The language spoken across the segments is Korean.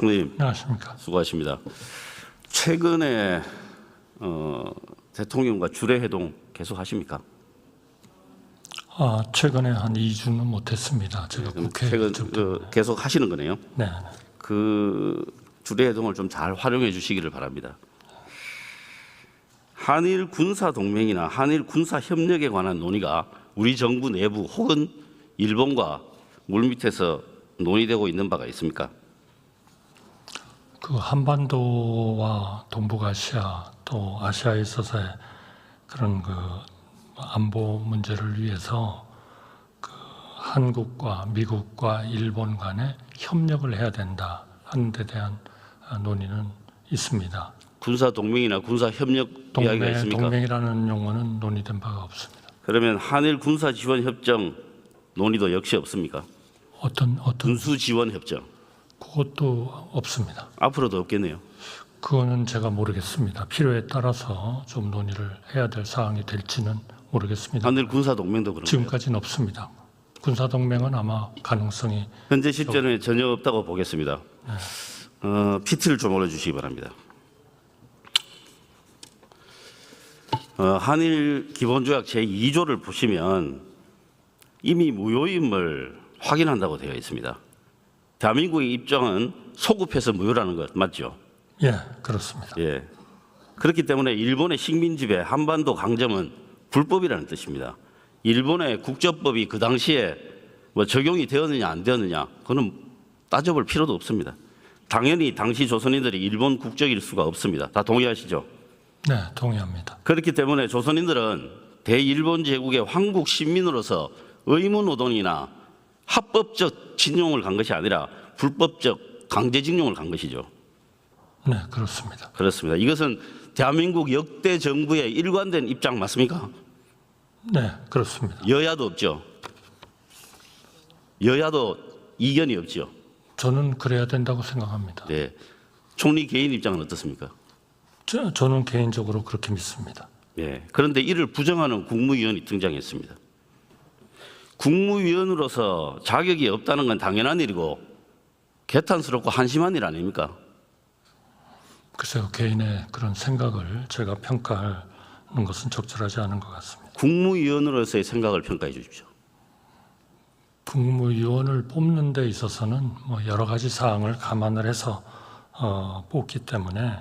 총리님, 안녕하십니까. 수고하십니다. 최근에 대통령과 주례회동 계속 하십니까? 최근에 한 2주는 못했습니다. 제가 국회 최근 때문에. 계속 하시는 거네요. 네. 그 주례회동을 좀 잘 활용해 주시기를 바랍니다. 한일 군사 동맹이나 한일 군사 협력에 관한 논의가 우리 정부 내부 혹은 일본과 물밑에서 논의되고 있는 바가 있습니까? 그 한반도와 동북아시아 또 아시아에 있어서의 그런 그 안보 문제를 위해서 그 한국과 미국과 일본 간에 협력을 해야 된다 하는 데 대한 논의는 있습니다. 군사 동맹이나 군사 협력 이야기가 있습니까? 동맹이라는 용어는 논의된 바가 없습니다. 그러면 한일 군사 지원 협정 논의도 역시 없습니까? 어떤 군수 지원 협정 그것도 없습니다. 앞으로도 없겠네요. 그거는 제가 모르겠습니다. 필요에 따라서 좀 논의를 해야 될 사항이 될지는 모르겠습니다. 한일 군사 동맹도 그런 거예요. 지금까지는 없습니다. 군사 동맹은 아마 가능성이 현재 시점에 전혀 없다고 보겠습니다. PT를 좀 올려주시기 바랍니다. 한일 기본조약 제2조를 보시면 이미 무효임을 확인한다고 되어 있습니다. 대한민국의 입장은 소급해서 무효라는 것 맞죠? 예, 그렇습니다. 예. 그렇기 때문에 일본의 식민 지배, 한반도 강점은 불법이라는 뜻입니다. 일본의 국적법이 그 당시에 뭐 적용이 되었느냐 안 되었느냐 그거는 따져볼 필요도 없습니다. 당연히 당시 조선인들이 일본 국적일 수가 없습니다. 다 동의하시죠? 네, 동의합니다. 그렇기 때문에 조선인들은 대일본 제국의 황국 신민으로서 의무노동이나 합법적 징용을 간 것이 아니라 불법적 강제징용을 간 것이죠. 네, 그렇습니다. 그렇습니다. 이것은 대한민국 역대 정부의 일관된 입장 맞습니까? 네, 그렇습니다. 여야도 없죠. 여야도 이견이 없죠. 저는 그래야 된다고 생각합니다. 네. 총리 개인 입장은 어떻습니까? 저는 개인적으로 그렇게 믿습니다. 네. 그런데 이를 부정하는 국무위원이 등장했습니다. 국무위원으로서 자격이 없다는 건 당연한 일이고 개탄스럽고 한심한 일 아닙니까? 글쎄요, 개인의 그런 생각을 제가 평가하는 것은 적절하지 않은 것 같습니다. 국무위원으로서의 생각을 평가해 주십시오. 국무위원을 뽑는 데 있어서는 뭐 여러 가지 사항을 감안을 해서 뽑기 때문에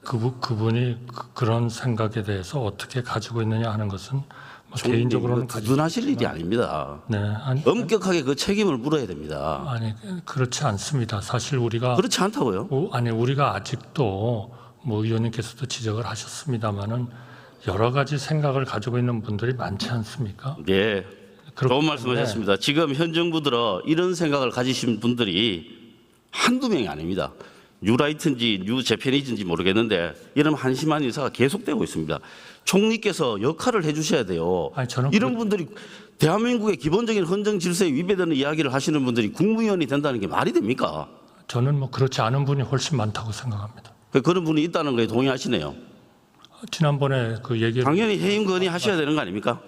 그분이 그런 생각에 대해서 어떻게 가지고 있느냐 하는 것은 뭐 개인적으로는 두둔하실 일이 아닙니다. 네, 엄격하게 그 책임을 물어야 됩니다. 아니 그렇지 않습니다. 사실 우리가 그렇지 않다고요? 우리가 아직도 뭐 의원님께서도 지적을 하셨습니다마는 여러 가지 생각을 가지고 있는 분들이 많지 않습니까? 네. 좋은 말씀하셨습니다. 지금 현 정부 들어 이런 생각을 가지신 분들이 한두 명이 아닙니다. 뉴라이트인지 뉴재패니즈인지 모르겠는데 이런 한심한 인사가 계속되고 있습니다. 총리께서 역할을 해주셔야 돼요. 이런 분들이 대한민국의 기본적인 헌정 질서에 위배되는 이야기를 하시는 분들이 국무위원이 된다는 게 말이 됩니까? 저는 뭐 그렇지 않은 분이 훨씬 많다고 생각합니다. 그런 분이 있다는 거에 동의하시네요. 지난번에 그 얘기를 당연히 해임 건의하셔야 되는 거 아닙니까?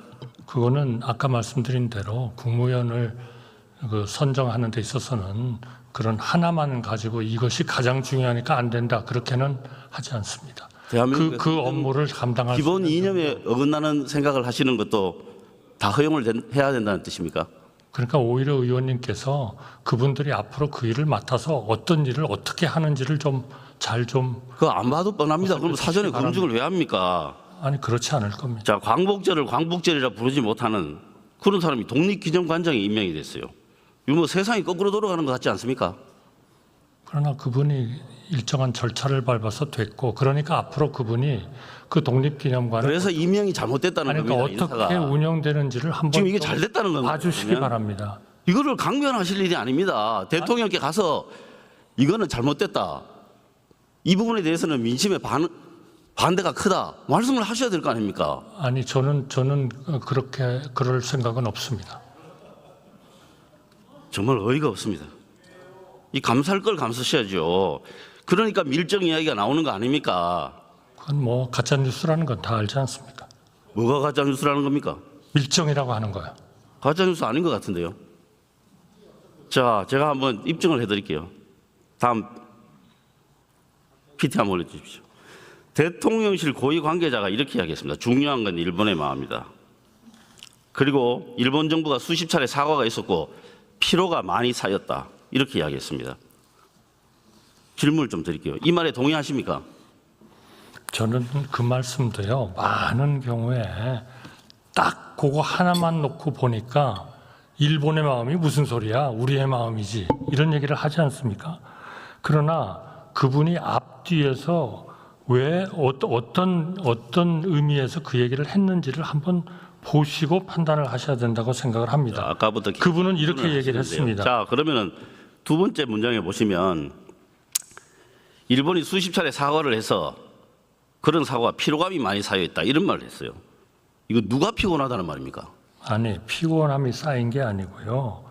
그거는 아까 말씀드린 대로 국무위원을 그 선정하는 데 있어서는 그런 하나만 가지고 이것이 가장 중요하니까 안 된다 그렇게는 하지 않습니다. 그 업무를 감당할 기본 이념에 어긋나는 생각을 하시는 것도 다 허용을 해야 된다는 뜻입니까? 그러니까 오히려 의원님께서 그분들이 앞으로 그 일을 맡아서 어떤 일을 어떻게 하는지를 좀 그거 안 봐도 뻔합니다. 그럼 사전에 검증을 왜 합니까? 아니 그렇지 않을 겁니다. 자, 광복절을 광복절이라 부르지 못하는 그런 사람이 독립기념관장에 임명이 됐어요. 이거 뭐 세상이 거꾸로 돌아가는 것 같지 않습니까? 그러나 그분이 일정한 절차를 밟아서 됐고 그러니까 앞으로 그분이 그 독립기념관을 그래서 임명이 잘못됐다는 그러니까 겁니다. 어떻게 인사가. 운영되는지를 한번 지금 이게 잘 됐다는 겁니다. 봐주시기 바랍니다. 이거를 강변하실 일이 아닙니다. 대통령께 가서 이거는 잘못됐다. 이 부분에 대해서는 민심의 반대가 크다. 말씀을 하셔야 될 거 아닙니까? 아니 저는 그렇게 그럴 생각은 없습니다. 정말 어이가 없습니다. 이 감사할 걸 감사하셔야죠. 그러니까 밀정 이야기가 나오는 거 아닙니까? 그건 뭐 가짜 뉴스라는 건 다 알지 않습니까? 뭐가 가짜 뉴스라는 겁니까? 밀정이라고 하는 거야. 가짜 뉴스 아닌 것 같은데요. 자, 제가 한번 입증을 해드릴게요. 다음 PT 한번 올려주십시오. 대통령실 고위 관계자가 이렇게 이야기했습니다. 중요한 건 일본의 마음이다. 그리고 일본 정부가 수십 차례 사과가 있었고 피로가 많이 쌓였다. 이렇게 이야기했습니다. 질문을 좀 드릴게요. 이 말에 동의하십니까? 저는 그 말씀도요. 많은 경우에 딱 그거 하나만 놓고 보니까 일본의 마음이 무슨 소리야? 우리의 마음이지. 이런 얘기를 하지 않습니까? 그러나 그분이 앞뒤에서 왜 어떤 의미에서 그 얘기를 했는지를 한번 보시고 판단을 하셔야 된다고 생각을 합니다. 아까부터 그분은 이렇게 얘기를 했습니다. 자, 그러면은 두 번째 문장에 보시면 일본이 수십 차례 사과를 해서 그런 사과가 피로감이 많이 쌓여 있다 이런 말을 했어요. 이거 누가 피곤하다는 말입니까? 아니 피곤함이 쌓인 게 아니고요.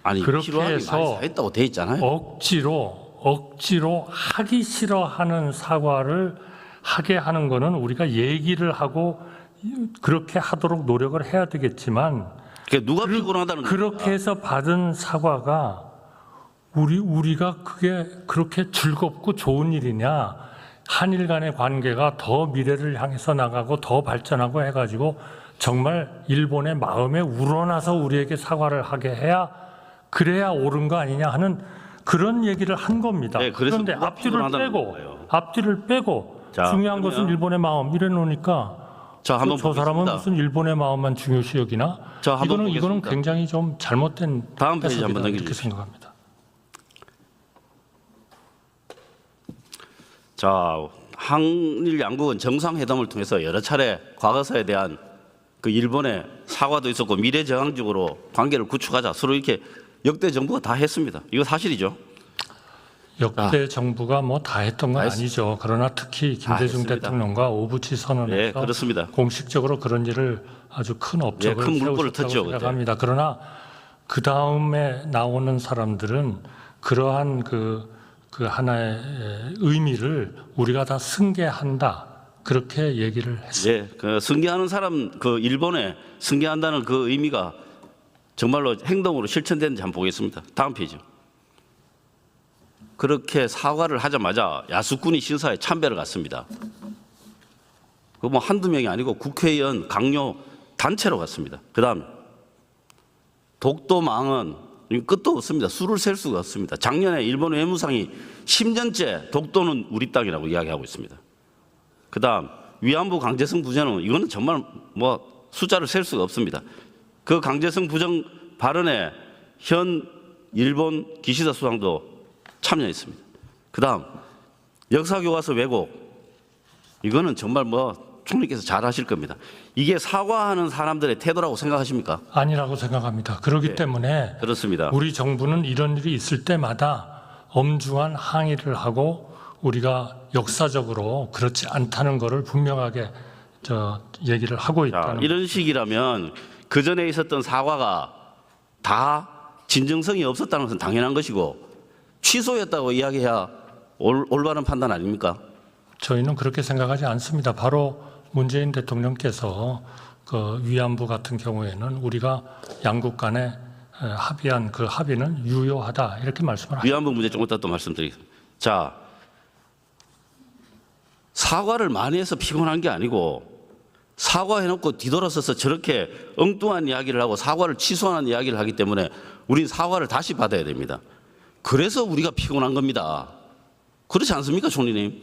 아니 그렇게 피로감이 많이 해서 쌓였다고 돼 있잖아요. 억지로 하기 싫어하는 사과를 하게 하는 거는 우리가 얘기를 하고 그렇게 하도록 노력을 해야 되겠지만 그러니까 누가 피곤하다는 그렇게 해서 받은 사과가 우리가 그게 그렇게 즐겁고 좋은 일이냐? 한일 간의 관계가 더 미래를 향해서 나가고 더 발전하고 해가지고 정말 일본의 마음에 우러나서 우리에게 사과를 하게 해야 그래야 옳은 거 아니냐 하는 그런 얘기를 한 겁니다. 네, 그래서 그런데 누가 피곤하다는 거예요. 앞뒤를 빼고 자, 중요한 그러면- 것은 일본의 마음 이래 놓으니까 자, 한번 저 사람은 보겠습니다. 무슨 일본의 마음만 중요시 여기나? 자, 한번 이거는 보겠습니다. 굉장히 좀 잘못된 다음 페이지 해석이다, 한번 이렇게 넘겨주십시오. 생각합니다. 자, 한일 양국은 정상회담을 통해서 여러 차례 과거사에 대한 그 일본의 사과도 있었고 미래지향적으로 관계를 구축하자 서로 이렇게 역대 정부가 다 했습니다. 이거 사실이죠. 역대 정부가 뭐 다 했던 건 다 했- 아니죠. 그러나 특히 김대중 했습니다. 대통령과 오부치 네, 선언에서 그렇습니다. 공식적으로 그런 일을 아주 큰 업적을 큰 물꼬를 세우셨다고 텄죠, 그때. 생각합니다. 그러나 그 다음에 나오는 사람들은 그러한 그 하나의 의미를 우리가 다 승계한다 그렇게 얘기를 했습니다. 네, 그 승계하는 사람 그 일본에 승계한다는 그 의미가 정말로 행동으로 실천되는지 한번 보겠습니다. 다음 페이지. 그렇게 사과를 하자마자 야수꾼이 신사에 참배를 갔습니다. 그 뭐 한두 명이 아니고 국회의원 강요 단체로 갔습니다. 그다음 독도망은 끝도 없습니다. 수를 셀 수가 없습니다. 작년에 일본 외무상이 10년째 독도는 우리 땅이라고 이야기하고 있습니다. 그다음 위안부 강제성 부정은 이거는 정말 뭐 숫자를 셀 수가 없습니다. 그 강제성 부정 발언에 현 일본 기시다 수상도 참여했습니다. 그다음 역사교과서 왜곡 이거는 정말 뭐 총리께서 잘 하실 겁니다. 이게 사과하는 사람들의 태도라고 생각하십니까? 아니라고 생각합니다. 그렇기 네. 때문에 그렇습니다. 우리 정부는 이런 일이 있을 때마다 엄중한 항의를 하고 우리가 역사적으로 그렇지 않다는 것을 분명하게 얘기를 하고 자, 있다는 이런 식이라면 그 전에 있었던 사과가 다 진정성이 없었다는 것은 당연한 것이고 취소했다고 이야기해야 올바른 판단 아닙니까? 저희는 그렇게 생각하지 않습니다. 바로 문재인 대통령께서 그 위안부 같은 경우에는 우리가 양국 간에 합의한 그 합의는 유효하다 이렇게 말씀을 하셨습니다. 위안부 문제 조금 이따 또 말씀드리겠습니다. 자, 사과를 많이 해서 피곤한 게 아니고 사과해놓고 뒤돌아서서 저렇게 엉뚱한 이야기를 하고 사과를 취소하는 이야기를 하기 때문에 우린 사과를 다시 받아야 됩니다. 그래서 우리가 피곤한 겁니다. 그렇지 않습니까, 총리님?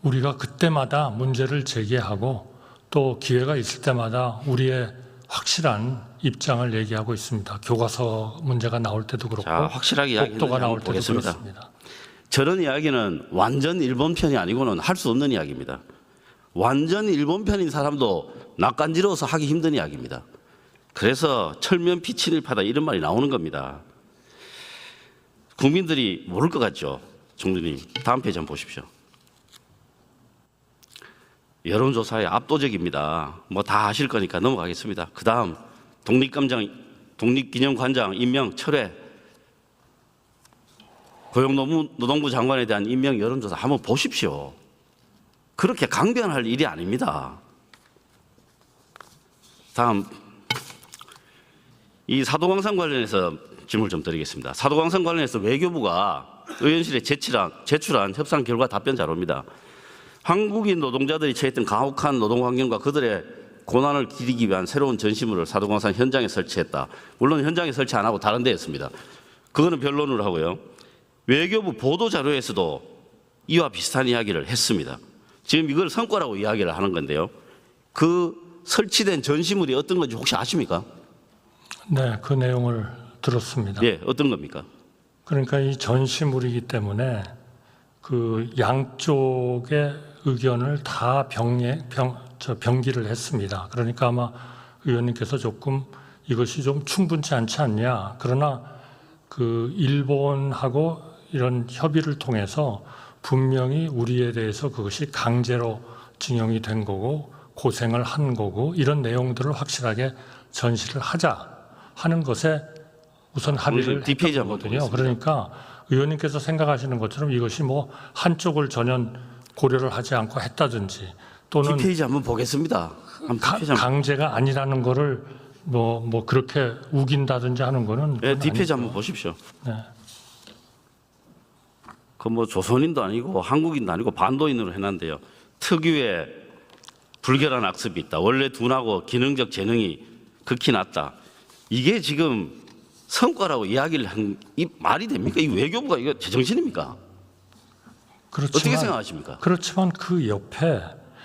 우리가 그때마다 문제를 제기하고 또 기회가 있을 때마다 우리의 확실한 입장을 얘기하고 있습니다. 교과서 문제가 나올 때도 그렇고 자, 확실하게 이야기했는지 독도가 나올 한번 때도 보겠습니다. 그렇습니다. 저런 이야기는 완전 일본 편이 아니고는 할 수 없는 이야기입니다. 완전 일본 편인 사람도 낯간지러워서 하기 힘든 이야기입니다. 그래서 철면 피친일파다 이런 말이 나오는 겁니다. 국민들이 모를 것 같죠, 총리님. 다음 페이지 한번 보십시오. 여론조사에 압도적입니다. 뭐 다 아실 거니까 넘어가겠습니다. 그 다음 독립기념관장 임명 철회, 고용노동부 장관에 대한 임명 여론조사 한번 보십시오. 그렇게 강변할 일이 아닙니다. 다음 이 사도광산 관련해서 질문을 좀 드리겠습니다. 사도광산 관련해서 외교부가 의원실에 제출한 협상 결과 답변 자료입니다. 한국인 노동자들이 처했던 가혹한 노동 환경과 그들의 고난을 기리기 위한 새로운 전시물을 사도광산 현장에 설치했다. 물론 현장에 설치 안 하고 다른 데 했습니다. 그거는 변론을 하고요. 외교부 보도 자료에서도 이와 비슷한 이야기를 했습니다. 지금 이걸 성과라고 이야기를 하는 건데요. 그 설치된 전시물이 어떤 건지 혹시 아십니까? 네, 그 내용을 들었습니다. 예, 어떤 겁니까? 그러니까 이 전시물이기 때문에 그 양쪽의 의견을 다 병기를 했습니다. 그러니까 아마 의원님께서 조금 이것이 좀 충분치 않지 않냐. 그러나 그 일본하고 이런 협의를 통해서 분명히 우리에 대해서 그것이 강제로 징용이 된 거고 고생을 한 거고 이런 내용들을 확실하게 전시를 하자 하는 것에 우선 합의를 뒷페이지 했던 한번 거거든요. 보겠습니다. 그러니까 의원님께서 생각하시는 것처럼 이것이 뭐 한쪽을 전혀 고려를 하지 않고 했다든지 또는 뒷페이지 한번 보겠습니다. 뒷페이지 한번. 강제가 아니라는 거를 뭐 그렇게 우긴다든지 하는 거는 네, 뒷페이지 한번 보십시오. 네. 그 뭐 조선인도 아니고 한국인도 아니고 반도인으로 해놨는데요. 특유의 불결한 악습이 있다. 원래 둔하고 기능적 재능이 극히 낮다. 이게 지금 성과라고 이야기를 한 이 말이 됩니까? 이 외교부가 이거 제정신입니까? 어떻게 생각하십니까? 그렇지만 그 옆에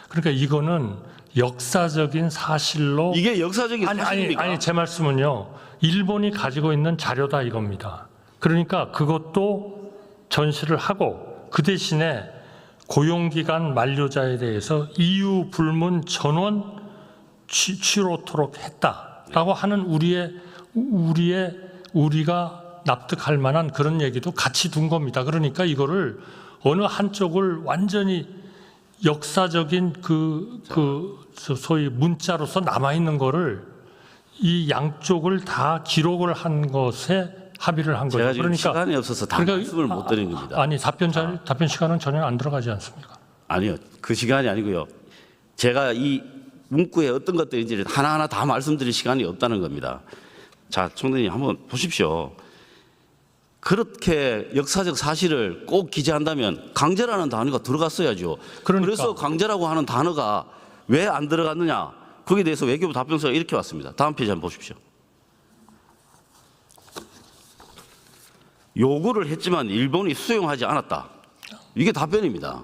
그러니까 이거는 역사적인 사실로 이게 역사적인 사실입니까? 아니 제 말씀은요. 일본이 가지고 있는 자료다 이겁니다. 그러니까 그것도 전시를 하고 그 대신에 고용기간 만료자에 대해서 이유 불문 전원 취로토록 했다라고 하는 우리가 납득할 만한 그런 얘기도 같이 둔 겁니다. 그러니까 이거를 어느 한쪽을 완전히 역사적인 소위 문자로서 남아 있는 거를 이 양쪽을 다 기록을 한 것에 합의를 한 거죠. 제가 지금 시간이 없어서 다 말씀을 못 드리는 겁니다. 아니 답변 시간은 전혀 안 들어가지 않습니까? 아니요, 그 시간이 아니고요. 제가 이 문구에 어떤 것들인지 하나하나 다 말씀드릴 시간이 없다는 겁니다. 자, 총장님 한번 보십시오. 그렇게 역사적 사실을 꼭 기재한다면 강제라는 단어가 들어갔어야죠. 그러니까. 그래서 강제라고 하는 단어가 왜 안 들어갔느냐? 거기에 대해서 외교부 답변서가 이렇게 왔습니다. 다음 페이지 한번 보십시오. 요구를 했지만 일본이 수용하지 않았다. 이게 답변입니다.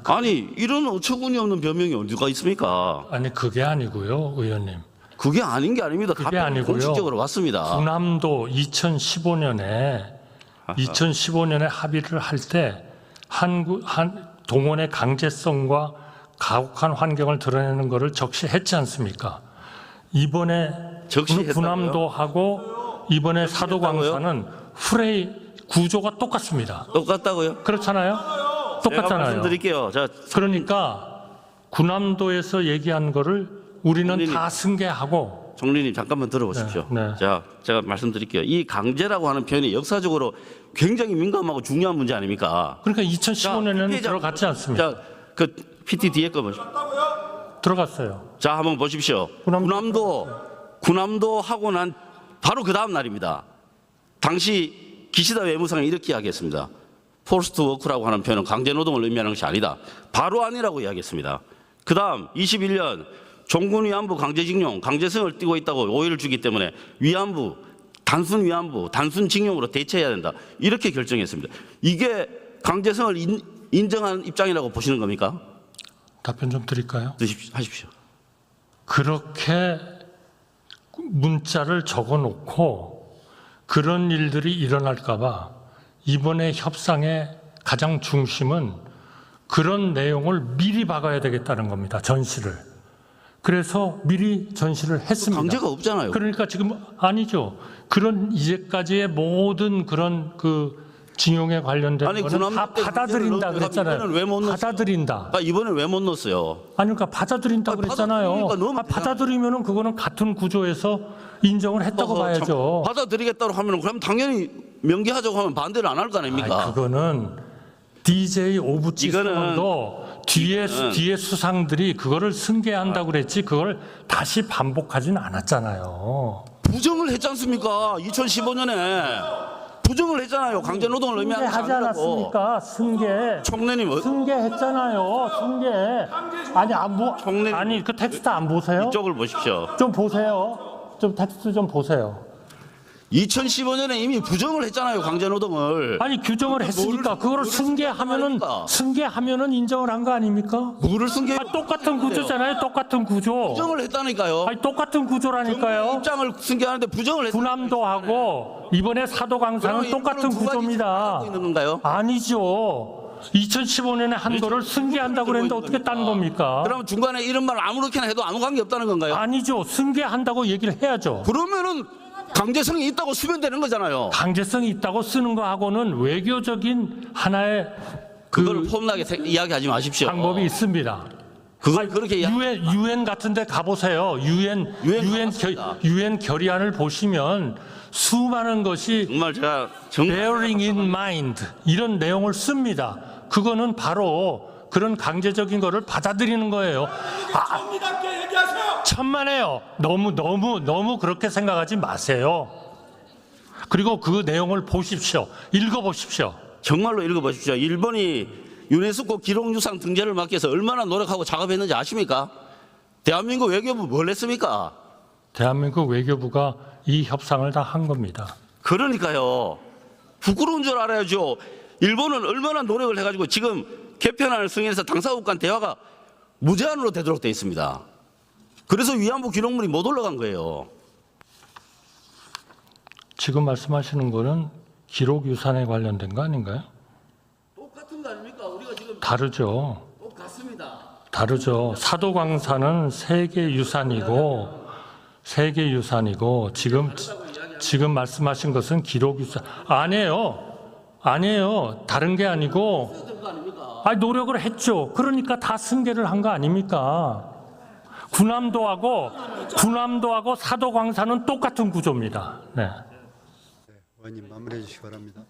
아니 이런 어처구니 없는 변명이 어디가 있습니까? 아니 그게 아니고요, 의원님. 그게 아닌 게 아닙니다. 그게 답변이 아니고요. 공식적으로 왔습니다. 군함도 2015년에 합의를 할 때 동원의 강제성과 가혹한 환경을 드러내는 것을 적시했지 않습니까? 이번에 적시했다고요? 군함도 하고 이번에 사도광산은 프레이 구조가 똑같습니다. 똑같다고요? 그렇잖아요? 제가 똑같잖아요. 말씀드릴게요. 자, 그러니까 군함도에서 얘기한 거를 우리는 총리님. 다 승계하고 총리님 잠깐만 들어보십시오. 네, 네. 자, 제가 말씀드릴게요. 이 강제라고 하는 표현이 역사적으로 굉장히 민감하고 중요한 문제 아닙니까? 그러니까 2015년에는 들어갔지 않습니까? 자, 그 PT 뒤에 거 보십시오. 들어갔어요. 자, 한번 보십시오. 군함도 하고 난 바로 그 다음 날입니다. 당시 기시다 외무상이 이렇게 이야기했습니다. 포스트 워크라고 하는 표현은 강제 노동을 의미하는 것이 아니다. 바로 아니라고 이야기했습니다. 그 다음 21년 종군 위안부 강제징용, 강제성을 띠고 있다고 오해를 주기 때문에 단순 위안부, 단순 징용으로 대체해야 된다. 이렇게 결정했습니다. 이게 강제성을 인정한 입장이라고 보시는 겁니까? 답변 좀 드릴까요? 하십시오. 그렇게 문자를 적어놓고 그런 일들이 일어날까 봐 이번에 협상의 가장 중심은 그런 내용을 미리 박아야 되겠다는 겁니다. 전시를. 그래서 미리 전시를 했습니다. 강제가 없잖아요. 그러니까 지금 아니죠. 그런 이제까지의 모든 그런 징용에 관련된 거는 다 받아들인다 그랬잖아요. 받아들인다. 이번에 왜 못 넣었어요? 아니 그러니까 받아들인다 그랬잖아요. 받아들이면은 그거는 같은 구조에서 인정을 했다고 봐야죠. 받아들이겠다고 하면 그럼 당연히 명기하자고 하면 반대를 안 할 거 아닙니까? 그거는 DJ 오부치 수상도 뒤에 수상들이 그거를 승계한다고 그랬지 그걸 다시 반복하지는 않았잖아요. 부정을 했지 않습니까? 2015년에 부정을 했잖아요. 강제 노동을 의미하는 승계하지 않았습니까? 승계. 총리님 승계했잖아요. 승계. 아니 총리- 아니 그 텍스트 안 보세요? 이쪽을 보십시오. 좀 보세요. 좀 텍스트 좀 보세요. 2015년에 이미 부정을 했잖아요. 강제 노동을. 아니 규정을 했으니까 그거를 승계하면은 인정을 한 거 아닙니까? 뭐를 승계? 똑같은 구조잖아요. 똑같은 구조. 부정을 했다니까요. 아니 똑같은 구조라니까요. 입장을 승계하는데 부정을 했. 군함도하고 이번에 사도강사는 똑같은 구조입니다. 있는 건가요? 아니죠. 2015년에 한도를 승계한다고 그랬는데 어떻게 딴 겁니까? 그러면 중간에 이런 말 아무렇게나 해도 아무 관계 없다는 건가요? 아니죠. 승계한다고 얘기를 해야죠. 그러면은 강제성이 있다고 쓰면 거잖아요. 강제성이 있다고 쓰는 거하고는 외교적인 하나의 그걸 폼나게 이야기하지 마십시오. 방법이 있습니다. 그걸 그렇게 이야기. 유엔 같은데 가보세요. 유엔 결의안을 보시면 수많은 것이 정말 제가 bearing in mind 이런 내용을 씁니다. 그거는 바로 그런 강제적인 거를 받아들이는 거예요. 정리답게 얘기하세요. 천만에요. 너무 그렇게 생각하지 마세요. 그리고 그 내용을 보십시오. 읽어보십시오. 정말로 읽어보십시오. 일본이 유네스코 기록유산 등재를 막기 위해서 얼마나 노력하고 작업했는지 아십니까? 대한민국 외교부 뭘 했습니까? 대한민국 외교부가 이 협상을 다 한 겁니다. 그러니까요. 부끄러운 줄 알아야죠. 일본은 얼마나 노력을 해가지고 지금 개편안을 승인해서 당사국 간 대화가 무제한으로 되도록 돼 있습니다. 그래서 위안부 기록물이 못 올라간 거예요. 지금 말씀하시는 거는 기록유산에 관련된 거 아닌가요? 똑같은 거 아닙니까? 우리가 지금 다르죠. 똑같습니다. 다르죠. 사도광산은 세계유산이고 지금 말씀하신 것은 기록유산 아니에요. 다른 게 아니고 노력을 했죠. 그러니까 다 승계를 한 거 아닙니까? 군함도하고 사도광산은 똑같은 구조입니다. 네. 의원님 마무리해 주시기 바랍니다.